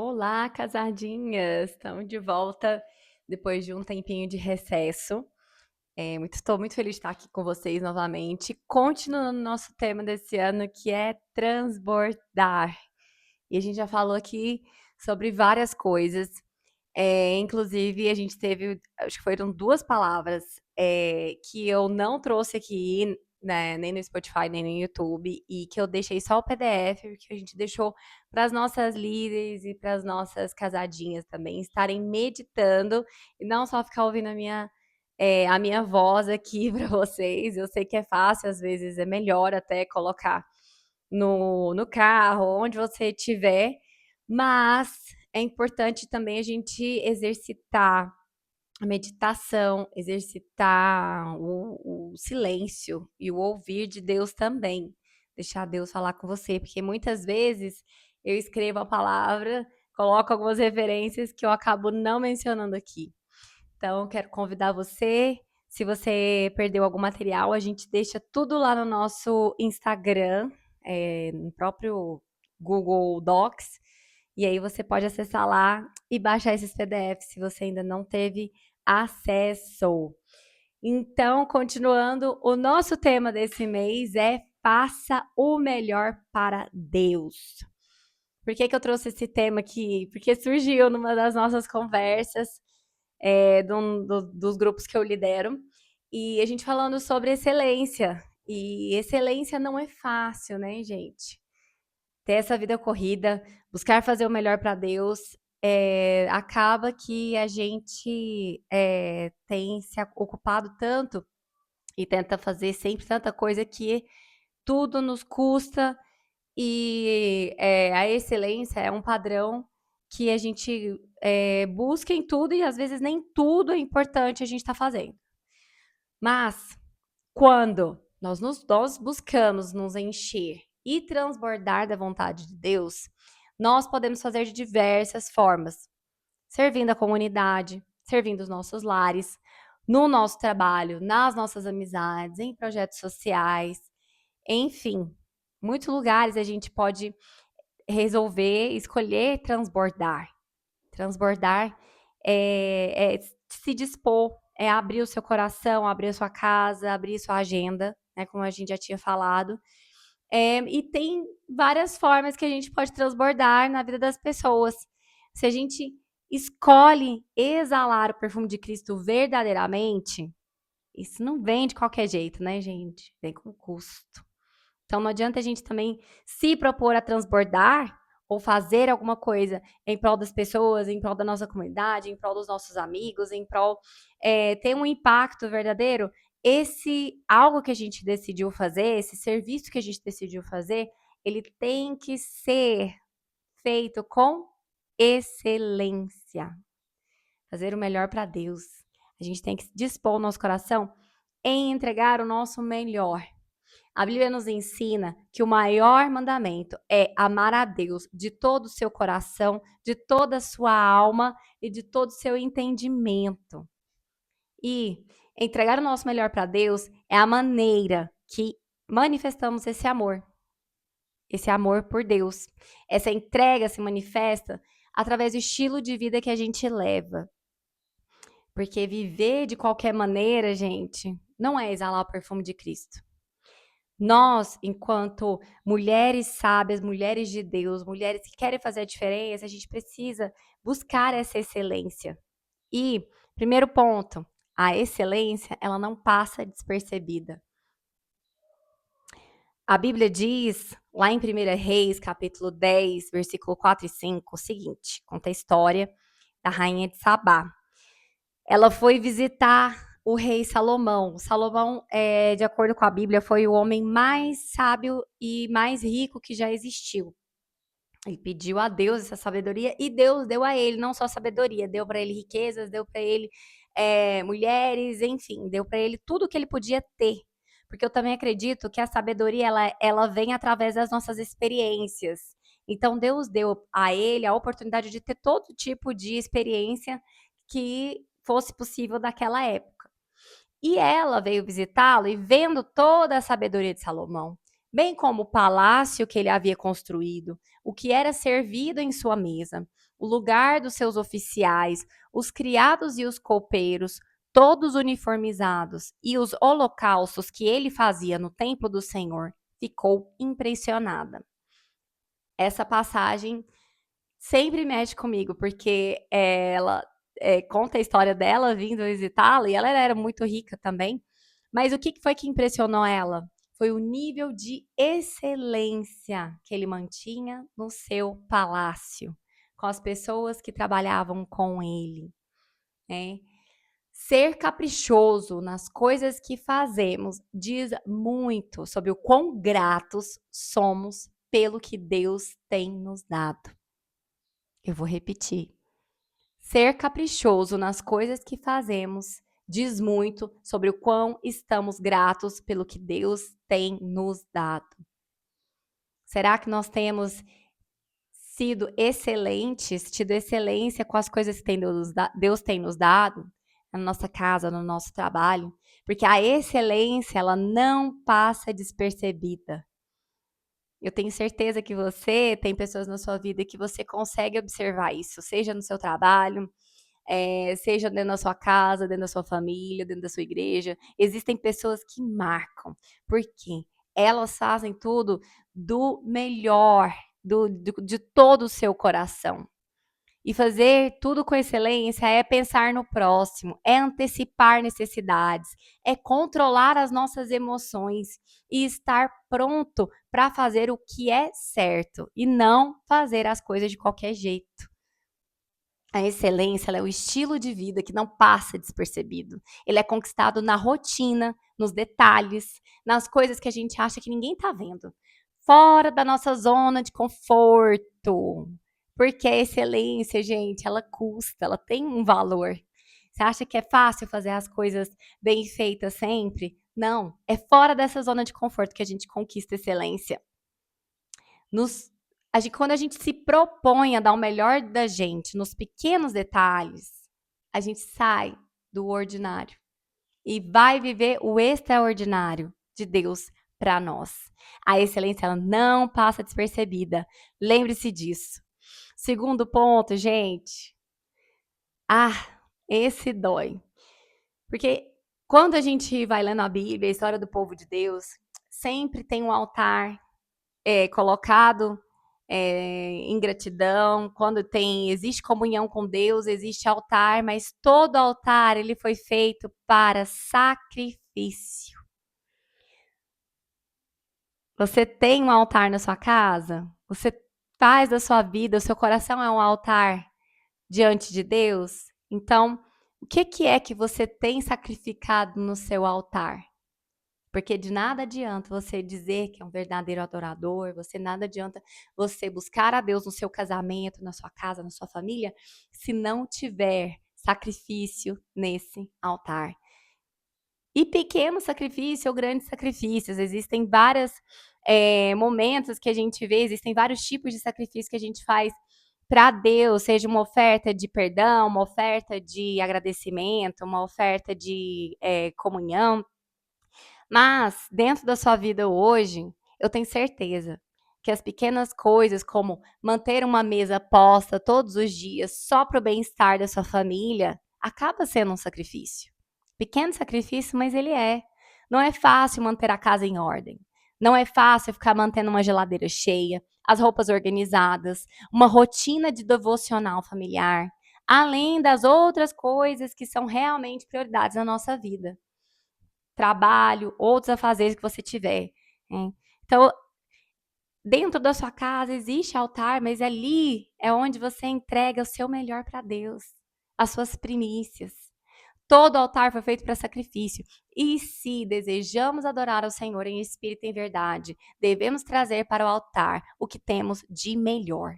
Olá, casadinhas! Estamos de volta depois de um tempinho de recesso. Estou muito feliz de estar aqui com vocês novamente, continuando nosso tema desse ano, que é transbordar. E a gente já falou aqui sobre várias coisas. Inclusive, a gente teve, acho que foram duas palavras que eu não trouxe aqui, né, nem no Spotify, nem no YouTube, e que eu deixei só o PDF, porque a gente deixou para as nossas líderes e para as nossas casadinhas também estarem meditando e não só ficar ouvindo a minha voz aqui para vocês. Eu sei que é fácil, às vezes é melhor até colocar no carro, onde você estiver, mas é importante também a gente exercitar a meditação, exercitar o silêncio e o ouvir de Deus também. Deixar Deus falar com você, porque muitas vezes eu escrevo a palavra, coloco algumas referências que eu acabo não mencionando aqui. Então, quero convidar você. Se você perdeu algum material, a gente deixa tudo lá no nosso Instagram, no próprio Google Docs. E aí você pode acessar lá e baixar esses PDFs se você ainda não teve acesso. Então, continuando, o nosso tema desse mês é faça o melhor para Deus. Por que eu trouxe esse tema aqui? Porque surgiu numa das nossas conversas dos grupos que eu lidero, e a gente falando sobre excelência. E excelência não é fácil, né, gente? Ter essa vida corrida, buscar fazer o melhor para Deus, acaba que a gente tem se ocupado tanto e tenta fazer sempre tanta coisa que tudo nos custa e a excelência é um padrão que a gente busca em tudo e às vezes nem tudo é importante a gente estar fazendo. Mas quando nós buscamos nos encher e transbordar da vontade de Deus, nós podemos fazer de diversas formas, servindo a comunidade, servindo os nossos lares, no nosso trabalho, nas nossas amizades, em projetos sociais, enfim, muitos lugares a gente pode resolver, escolher transbordar. Transbordar é se dispor, é abrir o seu coração, abrir a sua casa, abrir sua agenda, né, como a gente já tinha falado. E tem várias formas que a gente pode transbordar na vida das pessoas. Se a gente escolhe exalar o perfume de Cristo verdadeiramente, isso não vem de qualquer jeito, né, gente? Vem com custo. Então não adianta a gente também se propor a transbordar ou fazer alguma coisa em prol das pessoas, em prol da nossa comunidade, em prol dos nossos amigos, em prol ter um impacto verdadeiro. Esse algo que a gente decidiu fazer, esse serviço que a gente decidiu fazer, ele tem que ser feito com excelência. Fazer o melhor para Deus. A gente tem que dispor o nosso coração em entregar o nosso melhor. A Bíblia nos ensina que o maior mandamento é amar a Deus de todo o seu coração, de toda a sua alma e de todo o seu entendimento. E entregar o nosso melhor para Deus é a maneira que manifestamos esse amor por Deus. Essa entrega se manifesta através do estilo de vida que a gente leva. Porque viver de qualquer maneira, gente, não é exalar o perfume de Cristo. Nós, enquanto mulheres sábias, mulheres de Deus, mulheres que querem fazer a diferença, a gente precisa buscar essa excelência. E, primeiro ponto, a excelência, ela não passa despercebida. A Bíblia diz, lá em 1 Reis, capítulo 10, versículo 4 e 5, o seguinte, conta a história da rainha de Sabá. Ela foi visitar o rei Salomão. Salomão, de acordo com a Bíblia, foi o homem mais sábio e mais rico que já existiu. Ele pediu a Deus essa sabedoria e Deus deu a ele não só sabedoria, deu para ele riquezas, deu para ele mulheres, enfim, deu para ele tudo que ele podia ter. Porque eu também acredito que a sabedoria ela vem através das nossas experiências. Então Deus deu a ele a oportunidade de ter todo tipo de experiência que fosse possível daquela época. E ela veio visitá-lo e vendo toda a sabedoria de Salomão, bem como o palácio que ele havia construído, o que era servido em sua mesa, o lugar dos seus oficiais, os criados e os copeiros, todos uniformizados, e os holocaustos que ele fazia no templo do Senhor, ficou impressionada. Essa passagem sempre mexe comigo, porque ela conta a história dela vindo visitá-la, e ela era muito rica também. Mas o que foi que impressionou ela? Foi o nível de excelência que ele mantinha no seu palácio, com as pessoas que trabalhavam com ele, né? Ser caprichoso nas coisas que fazemos diz muito sobre o quão gratos somos pelo que Deus tem nos dado. Eu vou repetir. Ser caprichoso nas coisas que fazemos diz muito sobre o quão estamos gratos pelo que Deus tem nos dado. Será que nós temos sido excelentes, tido excelência com as coisas que Deus tem nos dado? Na nossa casa, no nosso trabalho? Porque a excelência, ela não passa despercebida. Eu tenho certeza que você tem pessoas na sua vida que você consegue observar isso, seja no seu trabalho, seja dentro da sua casa, dentro da sua família, dentro da sua igreja. Existem pessoas que marcam, porque elas fazem tudo do melhor, de todo o seu coração. E fazer tudo com excelência é pensar no próximo, é antecipar necessidades, é controlar as nossas emoções e estar pronto para fazer o que é certo e não fazer as coisas de qualquer jeito. A excelência é o estilo de vida que não passa despercebido. Ele é conquistado na rotina, nos detalhes, nas coisas que a gente acha que ninguém está vendo. Fora da nossa zona de conforto. Porque a excelência, gente, ela custa, ela tem um valor. Você acha que é fácil fazer as coisas bem feitas sempre? Não, é fora dessa zona de conforto que a gente conquista excelência. Quando a gente se propõe a dar o melhor da gente nos pequenos detalhes, a gente sai do ordinário e vai viver o extraordinário de Deus para nós. A excelência ela não passa despercebida. Lembre-se disso. Segundo ponto, gente. Esse dói. Porque quando a gente vai lendo a Bíblia, a história do povo de Deus, sempre tem um altar colocado em gratidão, quando existe comunhão com Deus, existe altar, mas todo altar ele foi feito para sacrifício. Você tem um altar na sua casa? Você faz da sua vida, o seu coração é um altar diante de Deus? Então, o que é que você tem sacrificado no seu altar? Porque de nada adianta você dizer que é um verdadeiro adorador, nada adianta você buscar a Deus no seu casamento, na sua casa, na sua família, se não tiver sacrifício nesse altar. E pequeno sacrifício ou grandes sacrifícios, existem vários momentos que a gente vê, existem vários tipos de sacrifício que a gente faz para Deus, seja uma oferta de perdão, uma oferta de agradecimento, uma oferta de comunhão. Mas, dentro da sua vida hoje, eu tenho certeza que as pequenas coisas, como manter uma mesa posta todos os dias só para o bem-estar da sua família, acaba sendo um sacrifício. Pequeno sacrifício, mas ele é. Não é fácil manter a casa em ordem. Não é fácil ficar mantendo uma geladeira cheia, as roupas organizadas, uma rotina de devocional familiar, além das outras coisas que são realmente prioridades na nossa vida. Trabalho, outros afazeres que você tiver. Hein? Então, dentro da sua casa existe altar, mas ali é onde você entrega o seu melhor para Deus, as suas primícias. Todo altar foi feito para sacrifício. E se desejamos adorar ao Senhor em espírito e em verdade, devemos trazer para o altar o que temos de melhor.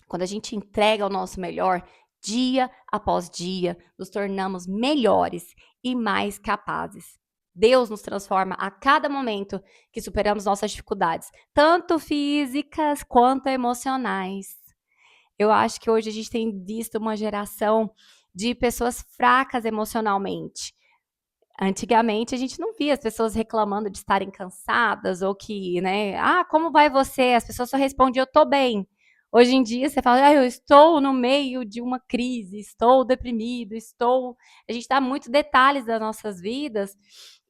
Quando a gente entrega o nosso melhor, dia após dia, nos tornamos melhores e mais capazes. Deus nos transforma a cada momento que superamos nossas dificuldades, tanto físicas quanto emocionais. Eu acho que hoje a gente tem visto uma geração de pessoas fracas emocionalmente. Antigamente a gente não via as pessoas reclamando de estarem cansadas ou que, né, como vai você? As pessoas só respondiam, eu tô bem. Hoje em dia você fala, eu estou no meio de uma crise, estou deprimido, estou. A gente dá muitos detalhes das nossas vidas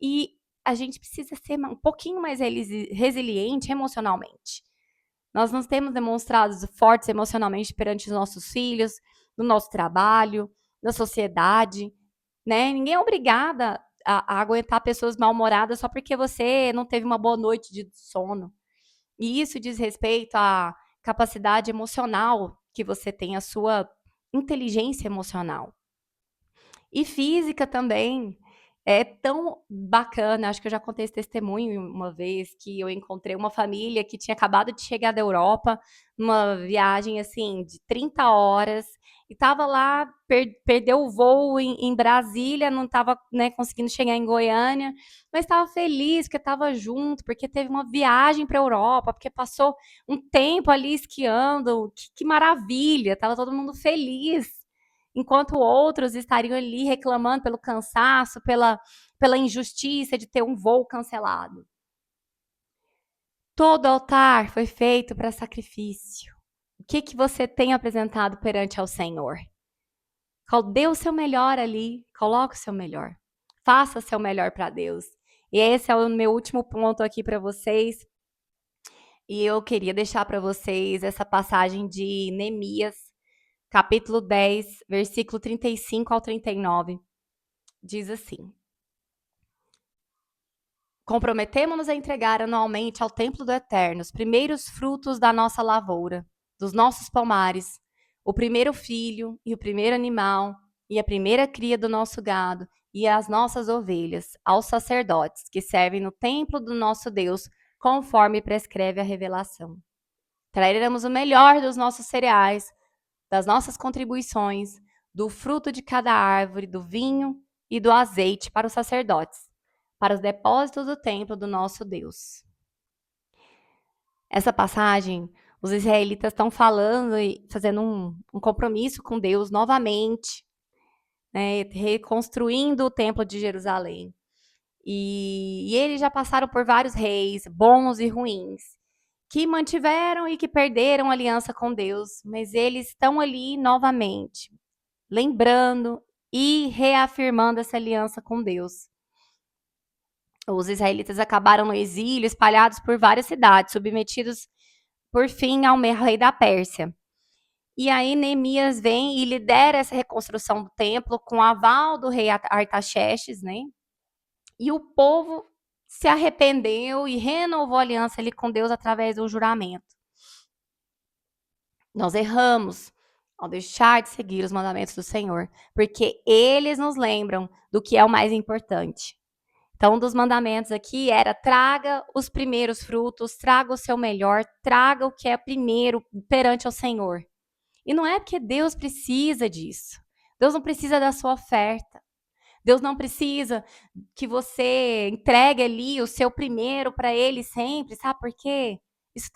e a gente precisa ser um pouquinho mais resiliente emocionalmente. Nós nos temos demonstrado fortes emocionalmente perante os nossos filhos, no nosso trabalho, na sociedade, né? Ninguém é obrigada a aguentar pessoas mal-humoradas só porque você não teve uma boa noite de sono. E isso diz respeito à capacidade emocional que você tem, a sua inteligência emocional. E física também. É tão bacana, acho que eu já contei esse testemunho uma vez, que eu encontrei uma família que tinha acabado de chegar da Europa, numa viagem, assim, de 30 horas, e estava lá, perdeu o voo em Brasília, não estava, né, conseguindo chegar em Goiânia, mas estava feliz porque estava junto, porque teve uma viagem para a Europa, porque passou um tempo ali esquiando, que maravilha, estava todo mundo feliz enquanto outros estariam ali reclamando pelo cansaço, pela injustiça de ter um voo cancelado. Todo altar foi feito para sacrifício. O que você tem apresentado perante ao Senhor? Dê o seu melhor ali, coloque o seu melhor. Faça o seu melhor para Deus. E esse é o meu último ponto aqui para vocês. E eu queria deixar para vocês essa passagem de Neemias, capítulo 10, versículo 35 ao 39. Diz assim: comprometemo-nos a entregar anualmente ao templo do Eterno os primeiros frutos da nossa lavoura, dos nossos pomares, o primeiro filho e o primeiro animal, e a primeira cria do nosso gado, e as nossas ovelhas, aos sacerdotes que servem no templo do nosso Deus, conforme prescreve a revelação. Traremos o melhor dos nossos cereais, das nossas contribuições, do fruto de cada árvore, do vinho e do azeite para os sacerdotes, para os depósitos do templo do nosso Deus. Essa passagem, os israelitas estão falando e fazendo um compromisso com Deus novamente, né, reconstruindo o templo de Jerusalém. E eles já passaram por vários reis, bons e ruins, que mantiveram e que perderam aliança com Deus, mas eles estão ali novamente, lembrando e reafirmando essa aliança com Deus. Os israelitas acabaram no exílio, espalhados por várias cidades, submetidos, por fim, ao rei da Pérsia. E aí Neemias vem e lidera essa reconstrução do templo com o aval do rei Artaxerxes, né? E o povo se arrependeu e renovou a aliança ali com Deus através do juramento. Nós erramos ao deixar de seguir os mandamentos do Senhor, porque eles nos lembram do que é o mais importante. Então, um dos mandamentos aqui era: traga os primeiros frutos, traga o seu melhor, traga o que é primeiro perante o Senhor. E não é porque Deus precisa disso. Deus não precisa da sua oferta. Deus não precisa que você entregue ali o seu primeiro para Ele sempre, sabe por quê? Isso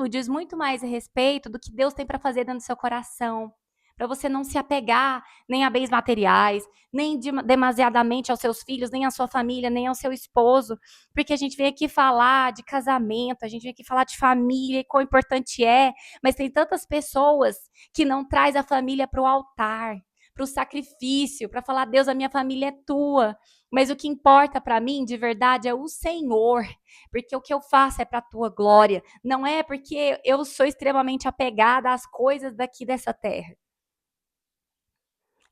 diz muito mais a respeito do que Deus tem para fazer dentro do seu coração. Para você não se apegar nem a bens materiais, nem demasiadamente aos seus filhos, nem à sua família, nem ao seu esposo. Porque a gente vem aqui falar de casamento, a gente vem aqui falar de família e quão importante é, mas tem tantas pessoas que não traz a família para o altar, para o sacrifício, para falar: Deus, a minha família é tua, mas o que importa para mim de verdade é o Senhor, porque o que eu faço é para a tua glória, não é porque eu sou extremamente apegada às coisas daqui dessa terra.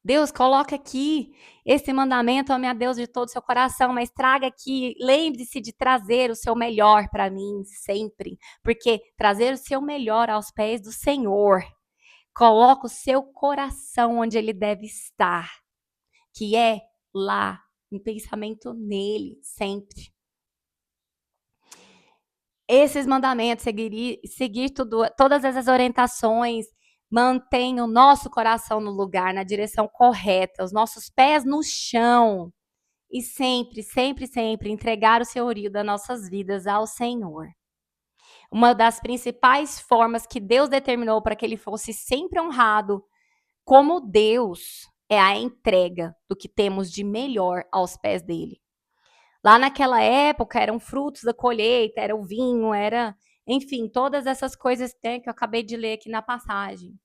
Deus, coloca aqui esse mandamento, ame a Deus de todo o seu coração, mas traga aqui, lembre-se de trazer o seu melhor para mim sempre, porque trazer o seu melhor aos pés do Senhor, coloca o seu coração onde ele deve estar, que é lá, em pensamento nele, sempre. Esses mandamentos, seguir todas essas orientações, mantém o nosso coração no lugar, na direção correta, os nossos pés no chão. E sempre, sempre, sempre entregar o senhorio das nossas vidas ao Senhor. Uma das principais formas que Deus determinou para que ele fosse sempre honrado como Deus é a entrega do que temos de melhor aos pés dele. Lá naquela época eram frutos da colheita, era o vinho, era, enfim, todas essas coisas, né, que eu acabei de ler aqui na passagem.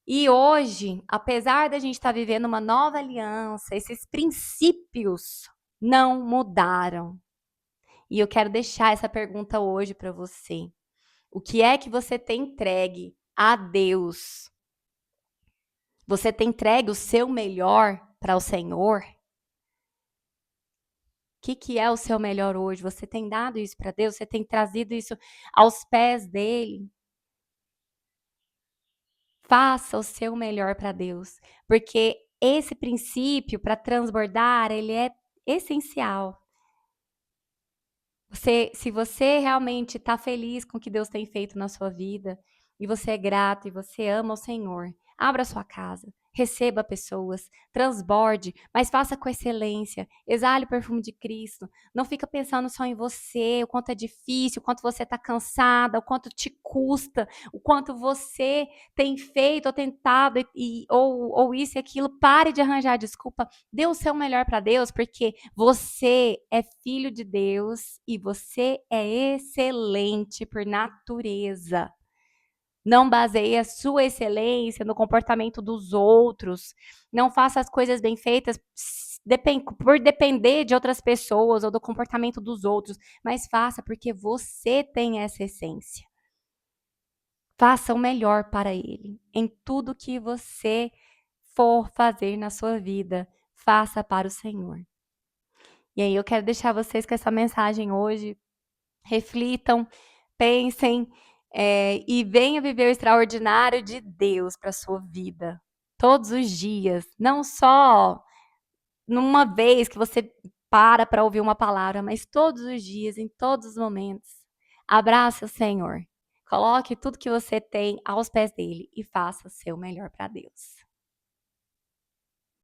E hoje, apesar da gente estar vivendo uma nova aliança, esses princípios não mudaram. E eu quero deixar essa pergunta hoje para você. O que é que você tem entregue a Deus? Você tem entregue o seu melhor para o Senhor? O que é o seu melhor hoje? Você tem dado isso para Deus? Você tem trazido isso aos pés dele? Faça o seu melhor para Deus, porque esse princípio para transbordar, ele é essencial. Se você realmente está feliz com o que Deus tem feito na sua vida, e você é grato e você ama o Senhor, abra sua casa, receba pessoas, transborde, mas faça com excelência, exale o perfume de Cristo, não fica pensando só em você, o quanto é difícil, o quanto você está cansada, o quanto te custa, o quanto você tem feito ou tentado, ou isso e aquilo. Pare de arranjar desculpa, dê o seu melhor para Deus, porque você é filho de Deus e você é excelente por natureza. Não baseie a sua excelência no comportamento dos outros. Não faça as coisas bem feitas por depender de outras pessoas ou do comportamento dos outros, mas faça porque você tem essa essência. Faça o melhor para Ele. Em tudo que você for fazer na sua vida, faça para o Senhor. E aí eu quero deixar vocês com essa mensagem hoje. Reflitam, pensem, e venha viver o extraordinário de Deus para a sua vida. Todos os dias. Não só numa vez que você para ouvir uma palavra, mas todos os dias, em todos os momentos. Abrace o Senhor. Coloque tudo que você tem aos pés dele e faça o seu melhor para Deus.